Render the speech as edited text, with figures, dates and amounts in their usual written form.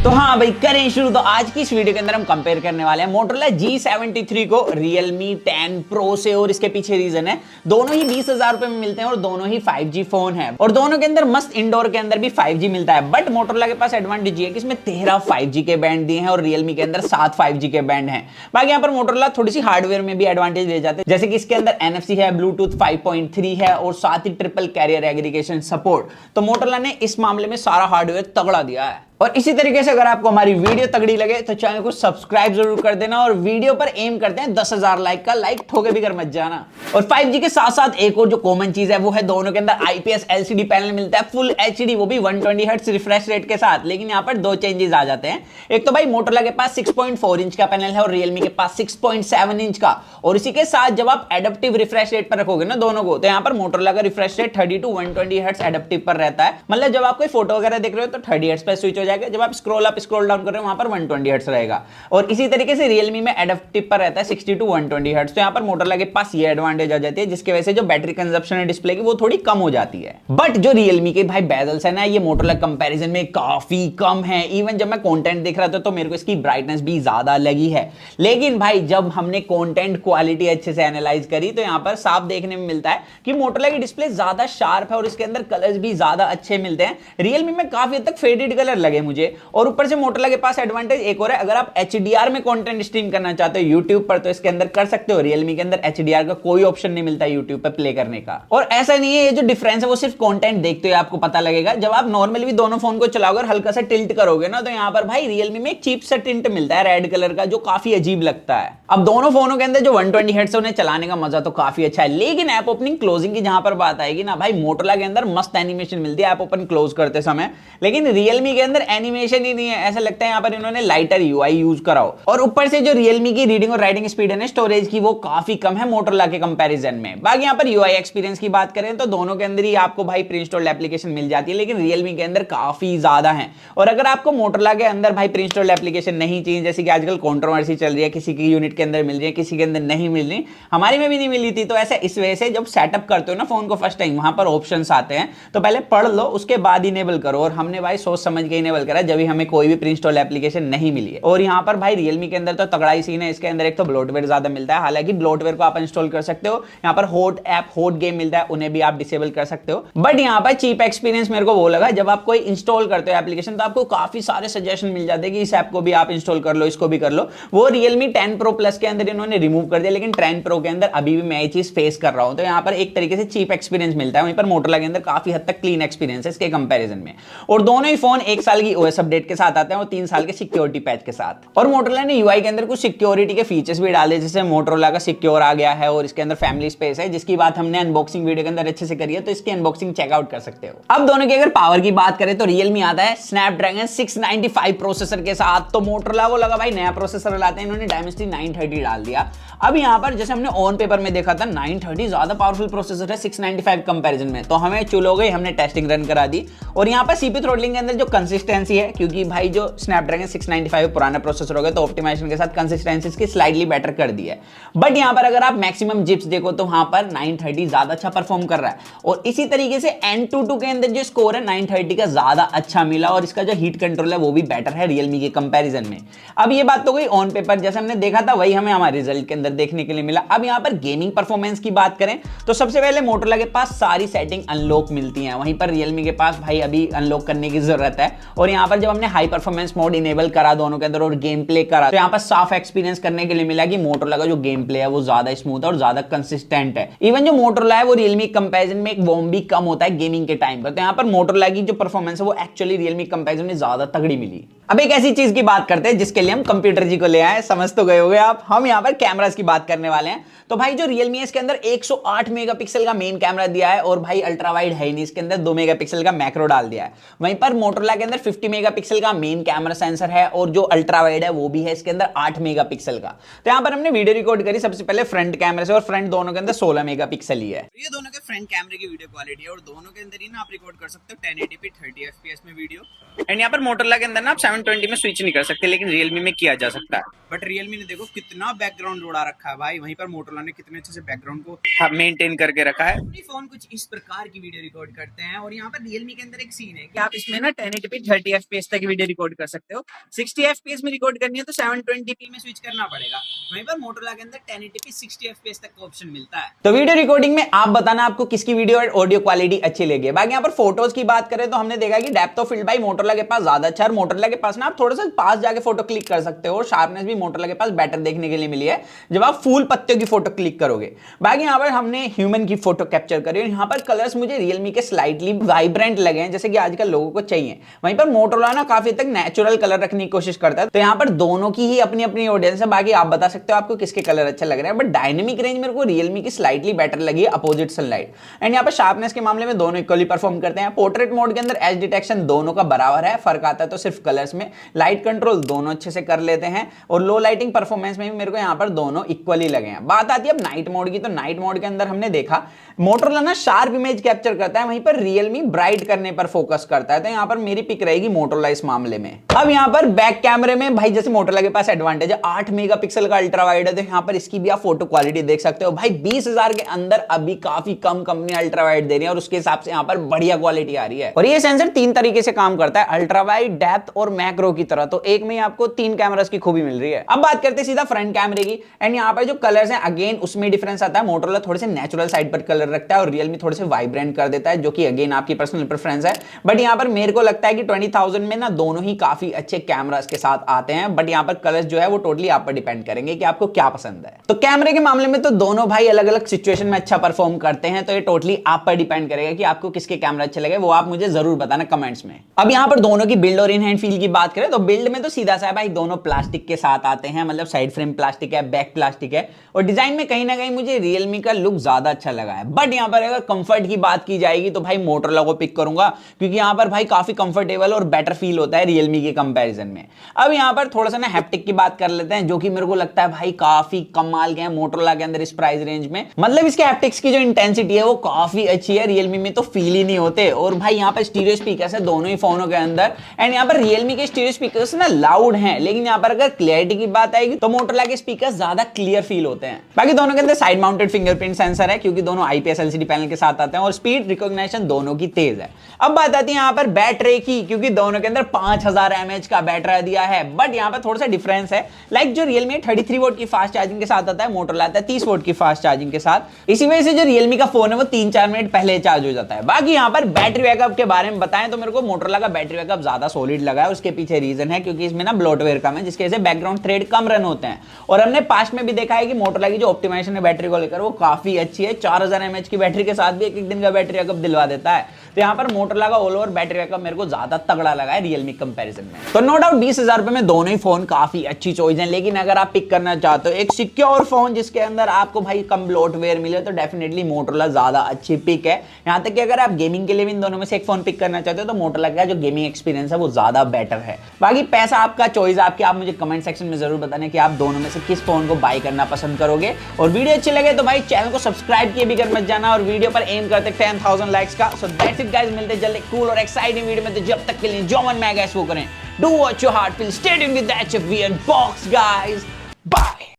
तो हाँ भाई करें शुरू। तो आज की इस वीडियो के अंदर हम कंपेयर करने वाले हैं मोटोरोला G73 को Realme 10 Pro से। और इसके पीछे रीजन है, दोनों ही 20,000 रुपए में मिलते हैं और दोनों ही 5G फोन है और दोनों के अंदर मस्त इंडोर के अंदर भी 5G मिलता है। बट मोटोरोला के पास एडवांटेज ये है कि इसमें 13 5G के बैंड दिए हैं और Realme के अंदर 7 5G के बैंड हैं। बाकी यहाँ पर मोटोरोला थोड़ी सी हार्डवेयर में भी एडवांटेज ले जाते हैं, जैसे कि इसके अंदर NFC है, ब्लूटूथ 5.3 है और साथ ही ट्रिपल कैरियर एग्रीगेशन सपोर्ट। तो मोटोरोला ने इस मामले में सारा हार्डवेयर तगड़ा दिया है। और इसी तरीके से अगर आपको हमारी वीडियो तगड़ी लगे तो चैनल को सब्सक्राइब जरूर कर देना और वीडियो पर एम करते हैं 10,000 लाइक का, लाइक ठोके भी कर मत जाना। और 5G के साथ साथ एक और जो कॉमन चीज है वो है दोनों के अंदर IPS LCD पैनल मिलता है, फुल HD, वो भी 120 हर्ट्ज रिफ्रेश रेट के साथ। लेकिन यहाँ पर दो चेंजेस आ जाते हैं। एक तो भाई मोटोरोला के पास 6.4 इंच का पैनल है और Realme के पास 6.7 इंच का। और इसी के साथ जब आप एडेप्टिव रिफ्रेश रेट पर रखोगे ना दोनों को, तो यहाँ पर मोटोरोला का refresh rate 30 to 120 hertz adaptive पर रहता है। मतलब जब आप कोई फोटो वगैरह देख रहे हो तो 30 हर्ट्ज पर स्विच हो जाएगा, जब आप स्क्रॉल अप स्क्रॉल डाउन कर रहे हो वहां पर 120 हर्ट्ज रहेगा। और इसी तरीके से Realme में एडेप्टिव पर रहता है 60 to 120 हर्ट्ज। तो यहाँ पर मोटोरोला के पास ये एडवांटेज आ जाती है, जिसकी वजह से जो बैटरी कंजप्शन है डिस्प्ले की वो थोड़ी कम हो जाती है। बट जो Realme के भाई बेजल्स है ना, ये मोटोरोला कंपैरिजन में काफी कम है। इवन जब मैं कंटेंट देख रहा था तो मेरे को इसकी ब्राइटनेस भी ज्यादा लगी है। लेकिन भाई जब हमने कंटेंट क्वालिटी अच्छे से एनालाइज करी तो यहाँ पर साफ देखने में मिलता है कि मोटोरोला की डिस्प्ले ज्यादा शार्प है और इसके अंदर कलर्स भी ज्यादा अच्छे मिलते हैं। Realme में काफी हद तक फेडेड कलर लगे मुझे। और ऊपर से मोटोरोला के पास एडवांटेज एक और है, अगर आप HDR में कंटेंट स्ट्रीम करना चाहते हो YouTube पर तो इसके अंदर कर सकते हो। Realme के अंदर HDR का कोई ऑप्शन नहीं मिलता YouTube पर प्ले करने का। और ऐसा नहीं है, ये जो डिफरेंस है वो सिर्फ कंटेंट देखते हुए आपको पता लगेगा। जब आप नॉर्मली भी दोनों फोन को चलाओगे और हल्का सा टिल्ट करोगे ना, तो यहाँ पर भाई Realme में एक चीप सा टिंट मिलता है रेड कलर का, जो काफी अजीब लगता है। अब दोनों फोनों के अंदर जो 120 हर्ट्ज है उन्हें चलाने का मजा तो काफी अच्छा है। लेकिन ऐप ओपनिंग क्लोजिंग की जहां पर बात आएगी ना भाई, मोटोरोला के अंदर मस्त एनिमेशन मिलती है ऐप ओपन क्लोज करते समय। लेकिन Realme के अंदर एनिमेशन ही नहीं है, ऐसा लगता है यहाँ पर इन्होंने लाइटर UI यूज कराओ। और ऊपर से जो Realme की रीडिंग और राइटिंग स्पीड है ना स्टोरेज की, वो काफी कम है मोटोरोला के कंपैरिजन में। बाकी यहाँ पर UI एक्सपीरियंस की बात करें तो दोनों के अंदर ही आपको भाई प्री इंस्टॉल्ड एप्लीकेशन मिल जाती है, लेकिन Realme के अंदर काफी ज्यादा है। और अगर आपको मोटोरोला के अंदर भाई प्री इंस्टॉल्ड एप्लीकेशन नहीं चाहिए, जैसे कि आजकल कंट्रोवर्सी चल रही है, किसी की यूनिट के अंदर मिल रही है, किसी के अंदर नहीं मिल रही, हमारी में भी नहीं मिली थी, तो ऐसे इस वजह से जब सेटअप करते हो ना फोन को फर्स्ट टाइम, वहां पर ऑप्शंस आते हैं तो पहले पढ़ लो, उसके बाद इनेबल करो। और हमने भाई सोच समझ के इनेबल करा जब भी हमें कोई भी प्री इंस्टॉल एप्लीकेशन नहीं मिली है। और यहाँ पर भाई Realme के अंदर तो तगड़ा ही सीन है, इसके अंदर एक तो ब्लोटवेयर ज्यादा मिलता है, हालांकि ब्लोटवेयर को आप इंस्टॉल कर सकते हो। यहाँ पर हॉट ऐप हॉट गेम मिलता है, उन्हें भी आप डिसेबल कर सकते हो। बट यहाँ पर चीप एक्सपीरियंस मेरे को वो लगा, जब आप कोई इंस्टॉल करते हो एप्लीकेशन तो आपको काफी सारे सजेशन मिल जाते हैं कि इस ऐप को भी आप इंस्टॉल कर लो, इसको भी कर लो। वो Realme 10 Pro Plus के अंदर इन्होंने रिमूव कर दिया, लेकिन 10 Pro के अंदर अभी भी मैं ये चीज फेस कर रहा हूं। तो यहाँ पर एक तरीके से चीप एक्सपीरियंस मिलता है, वहीं पर मोटोरोला के अंदर काफी हद तक क्लीन एक्सपीरियंस है इसके कंपैरिजन में। और दोनों ही फोन 1 साल की OS अपडेट के साथ आते हैं और 3 साल के सिक्योरिटी पैच के साथ। और मोटोरोला ने UI के अंदर कुछ सिक्योरिटी के फीचर्स भी डाले, जैसे मोटोरोला का सिक्योर आ गया है और इसके अंदर फैमिली स्पेस है, जिसकी बात हमने अनबॉक्सिंग वीडियो के अंदर अच्छे से करी है, तो इसकी अनबॉक्सिंग चेकआउट कर सकते हो। अब दोनों की अगर पावर की बात करें तो Realme आता है Snapdragon 695 प्रोसेसर के साथ, तो मोटोरोला को लगा भाई नया प्रोसेसर लाते हैं, इन्होंने Dimensity 930 डाल दिया। अब यहाँ पर जैसे हमने ऑन पेपर में देखा था 930 ज्यादा पावरफुल प्रोसेसर है 695 कंपैरिजन में, तो हमें चुल हो गई, हमने टेस्टिंग रन करा दी। और यहाँ पर CPU थ्रोटलिंग के अंदर जो कंसिस्टेंसी है, क्योंकि भाई जो Snapdragon 695 पुराना प्रोसेसर हो गया तो ऑप्टिमाइजेशन के साथ कंसिस्टेंसी इसकी स्लाइटली बेटर कर दी है। बट यहाँ पर अगर आप मैक्सिमम जिप्स देखो तो वहां पर 930 ज्यादा अच्छा परफॉर्म कर रहा है। और इसी तरीके से Antutu के अंदर जो स्कोर है 930 का ज्यादा अच्छा मिला और इसका जो हीट कंट्रोल है वो भी बेटर है Realme के कंपैरिजन में। अब ये बात तो गई ऑन पेपर, जैसे हमने देखा था वही हमें हमारे रिजल्ट के अंदर देखने के लिए मिला। अब यहाँ पर गेमिंग परफॉर्मेंस की बात करें तो सबसे पहले मोटोरोला के पास सारी सेटिंग अनलॉक मिलती हैं, वहीं पर Realme के पास भाई अभी अनलॉक करने की जरूरत है। और यहाँ पर जब हमने हाई परफॉर्मेंस मोड इनेबल करा दोनों के अंदर और गेम प्ले करा, तो यहाँ पर साफ एक्सपीरियंस करने के लिए मिला कि मोटोरोला का जो गेम प्ले है वो ज्यादा स्मूथ और ज्यादा कंसिस्टेंट है। इवन जो मोटोरोला है वो Realme कंपैरिजन में एक वॉर्म भी कम होता है गेमिंग के टाइम पर, तो यहाँ पर मोटोरोला की जो परफॉर्मेंस है वो एक्चुअली Realme कंपैरिजन में ज्यादा तगड़ी मिली। अब एक ऐसी चीज की बात करते हैं जिसके लिए हम कंप्यूटर जी को ले आए, समझ तो गए होंगे आप, हम यहाँ पर कैमरास की बात करने वाले हैं। तो भाई जो Realme है इसके अंदर 108 मेगापिक्सल का मेन कैमरा दिया है और भाई अल्ट्रा वाइड है ही नहीं, इसके अंदर 2 मेगापिक्सल का मैक्रो डाल दिया है। वहीं पर मोटोरोला के अंदर 50 मेगापिक्सल का मेन कैमरा सेंसर है और जो अल्ट्रा वाइड है वो भी है इसके अंदर 8 मेगापिक्सल का। तो यहाँ पर हमने वीडियो रिकॉर्ड करी सबसे पहले फ्रंट कैमरे से और फ्रंट दोनों के अंदर 16 मेगापिक्सल ही है। ये दोनों के फ्रंट कैमरे की वीडियो क्वालिटी है और दोनों के अंदर ही ना आप रिकॉर्ड कर सकते हो 1080p 30 fps में वीडियो। एंड यहाँ पर मोटोरोला के अंदर ना आप 720 में स्विच नहीं कर सकते, लेकिन रियलमी में किया जा सकता है। बट रियलमी ने देखो कितना बैकग्राउंड उड़ा रखा है भाई, वहीं पर मोटोरोला ने कितने अच्छे से बैकग्राउंड को मेंटेन करके रखा है। फोन कुछ इस प्रकार की वीडियो रिकॉर्ड करते हैं। और यहाँ पर रियलमी के अंदर एक सीन है कि आप इसमें ना 1080p 30 fps तक वीडियो रिकॉर्ड कर सकते हो। 60 fps में रिकॉर्ड करनी है तो 720p में स्विच करना पड़ेगा। वहीं पर मोटोरोला के अंदर 1080p 60 fps तक का ऑप्शन मिलता है। तो वीडियो रिकॉर्डिंग में आप बताना आपको किसकी वीडियो और ऑडियो क्वालिटी अच्छी लगी है। बाकी यहाँ पर फोटोज की बात करें तो हमने देखा कि डेप्थ ऑफ फील्ड भाई मोटोरोला के पास ज्यादा अच्छा है। मोटोरोला के पास ना आप थोड़ा सा पास जाके फोटो क्लिक कर सकते हो, और शार्पनेस भी मोटोरोला के पास बेटर देखने के लिए मिली है जब आप फुल पत्तियों की फोटो क्लिक करोगे। बाकी यहाँ पर हमने ह्यूमन की फोटो कैप्चर करी, और यहाँ पर कलर्स मुझे रियलमी के स्लाइटली वाइब्रेंट लगे हैं, जैसे कि आजकल लोगों को चाहिए। वहीं पर मोटोरोला ना काफी तक नेचुरल कलर रखने की कोशिश करता है। तो यहाँ पर दोनों की ही अपनी अपनी ऑडियंस है। बाकी आप बता सकते हो आपको किसके कलर अच्छे लग रहे हैं। बट डायनेमिक रेंज मेरे को रियलमी की स्लाइटली बेटर लगी है अपोजिट सनलाइट। एंड यहाँ पर शार्पनेस के मामले में दोनों इक्वली परफॉर्म करते हैं। पोर्ट्रेट मोड के अंदर एज डिटेक्शन दोनों का बराबर है, फर्क आता है तो सिर्फ कलर्स में। लाइट कंट्रोल दोनों अच्छे से कर लेते हैं, और लो लाइटिंग परफॉर्मेंस में भी मेरे को यहाँ पर दोनों इक्वली लगे हैं। बात आती है अब नाइट मोड की, तो नाइट मोड के अंदर हमने देखा मोटोरोला ना शार्प इमेज कैप्चर करता है, वहीं पर रियलमी ब्राइट करने पर फोकस करता है। तो यहाँ पर मेरी पिक रहेगी मोटोरोला इस मामले में। अब यहाँ पर बैक कैमरे में भाई जैसे मोटोरोला के पास एडवांटेज है 8 मेगापिक्सल का अल्ट्रा वाइड है, तो यहाँ पर इसकी भी आप फोटो क्वालिटी देख सकते हो। भाई 20,000 के अंदर अभी काफी कम कंपनी अल्ट्रा वाइड दे रही है, और उसके हिसाब से यहाँ पर बढ़िया क्वालिटी आ रही है। और ये सेंसर 3 तरीके से काम करता है, अल्ट्रा वाइड, डेप्थ और मैक्रो की तरह। तो एक में आपको 3 कैमरास की खूबी मिल रही है। अब बात करते हैं सीधा फ्रंट कैमरे की। एंड यहाँ पर जो कलर्स हैं अगेन उसमें डिफरेंस आता है। मोटोरोला थोड़े से नेचुरल साइड पर कलर रखता है, और रियलमी थोड़े से वाइब्रेंट कर देता है, जो कि अगेन आपकी पर्सनल प्रेफरेंस है। बट यहाँ पर मेरे को लगता है कि 20,000 में ना दोनों ही काफी अच्छे कैमरास के साथ आते हैं। बट यहाँ पर कलर्स जो है वो टोटली आप पर डिपेंड करेंगे कि आपको क्या पसंद है। तो कैमरे के मामले में तो दोनों भाई अलग अलग सिचुएशन में अच्छा परफॉर्म करते हैं, तो ये टोटली आप पर डिपेंड करेगा कि आपको किसके कैमरा अच्छे लगे, वो आप मुझे जरूर बताना कमेंट्स में। अब यहाँ पर दोनों की बिल्ड और इन हैंड फील की बात करें तो बिल्ड में तो सीधा सा है भाई, दोनों प्लास्टिक के साथ आते हैं, मतलब साइड फ्रेम प्लास्टिक है, बैक प्लास्टिक है, और डिजाइन में कहीं ना कहीं मुझे रियलमी का लुक ज्यादा अच्छा लगा है। बट यहाँ पर अगर कंफर्ट की बात की जाएगी तो भाई मोटोरोला को पिक करूंगा, क्योंकि यहाँ पर भाई काफी कंफर्टेबल और बेटर फील होता है रियलमी के कंपैरिजन में। अब यहाँ पर थोड़ा सा ना हैप्टिक की बात कर लेते हैं, जो कि मेरे को लगता है भाई काफी कमाल के हैं मोटोरोला के अंदर इस प्राइस रेंज में। मतलब इसके हैप्टिक्स की जो इंटेंसिटी है वो काफी अच्छी है, रियलमी में तो फील ही नहीं होते। और भाई यहाँ पर स्टीरियो स्पीकर्स है दोनों ही फोनों के अंदर। एंड यहाँ पर रियलमी के स्टीरियो स्पीकर्स ना लाउड हैं, लेकिन यहाँ पर अगर क्लियरिटी की बात आएगी तो मोटोरोला के स्पीकर्स ज्यादा क्लियर फील होते हैं। बाकी दोनों के अंदर साइड माउंटेड फिंगरप्रिंट सेंसर है, क्योंकि दोनों आईपीएस एलसीडी पैनल के साथ आते हैं, और स्पीड रिकॉग्निशन दोनों की तेज है। अब बात आती है यहाँ पर बैटरी की, क्योंकि दोनों के अंदर 5000 mAh का बैटरी दिया है। बट यहाँ पर थोड़ा सा डिफरेंस है, लाइक जो रियलमी 33 वोल्ट की फास्ट चार्जिंग के साथ आता है, मोटोरोला आता है 30 वोल्ट की फास्ट चार्जिंग के साथ। इसी वजह से जो रियलमी का फोन है वो 3-4 मिनट पहले चार्ज हो जाता है। बाकी यहाँ पर बैटरी बैकअप के बारे में बताएं तो मेरे को मोटोरोला का बैटरी बैकअप ज्यादा सॉलिड लगा है। उसके पीछे रीजन है क्योंकि इसमें ना ब्लोटवेयर कम है, जिसकी वजह से बैकग्राउंड थ्रेड कम रन होते हैं। और हमने पास्ट में भी देखा है कि मोटोरोला की जो ऑप्टिमाइजेशन है बैटरी को लेकर वो काफी अच्छी है। 4000 mAh की बैटरी के साथ भी एक दिन का बैटरी बैकअप दिलवा देता है। तो यहाँ पर मोटोरोला का ऑल ओवर बैटरी बैकअप मेरे को ज्यादा तगड़ा लगा है रियलमी कंपैरिजन में। तो नो डाउट 20,000 रुपए में दोनों ही फोन काफी अच्छी चॉइस है। लेकिन अगर आप पिक करना चाहते हो एक सिक्योर फोन जिसके अंदर आपको भाई कम ब्लोटवेयर मिले, तो डेफिनेटली मोटोरोला ज्यादा अच्छी पिक है। यहाँ तक कि अगर आप गेमिंग के लिए भी इन दोनों में से एक फोन पिक करना चाहते हो तो मोटोरोला का जो गेमिंग एक्सपीरियंस है वो ज्यादा बेटर है। बाकी पैसा आपका, चॉइस आपकी, आप मुझे कमेंट सेक्शन में जरूर बताना कि आप दोनों में से किस फोन को बाय करना पसंद करोगे। और वीडियो अच्छी लगे तो भाई चैनल को सब्सक्राइब किए भी कर मत जाना, और वीडियो पर एम करते 10,000 लाइक्स का। सो दैट्स इट गाइस, मिलते जल्दी कूल और एक्साइटिंग वीडियो में। तो जब तक के लिए जो मन में गैस वो करें, do what your heart feel, stay tuned with that HFV and Box guys।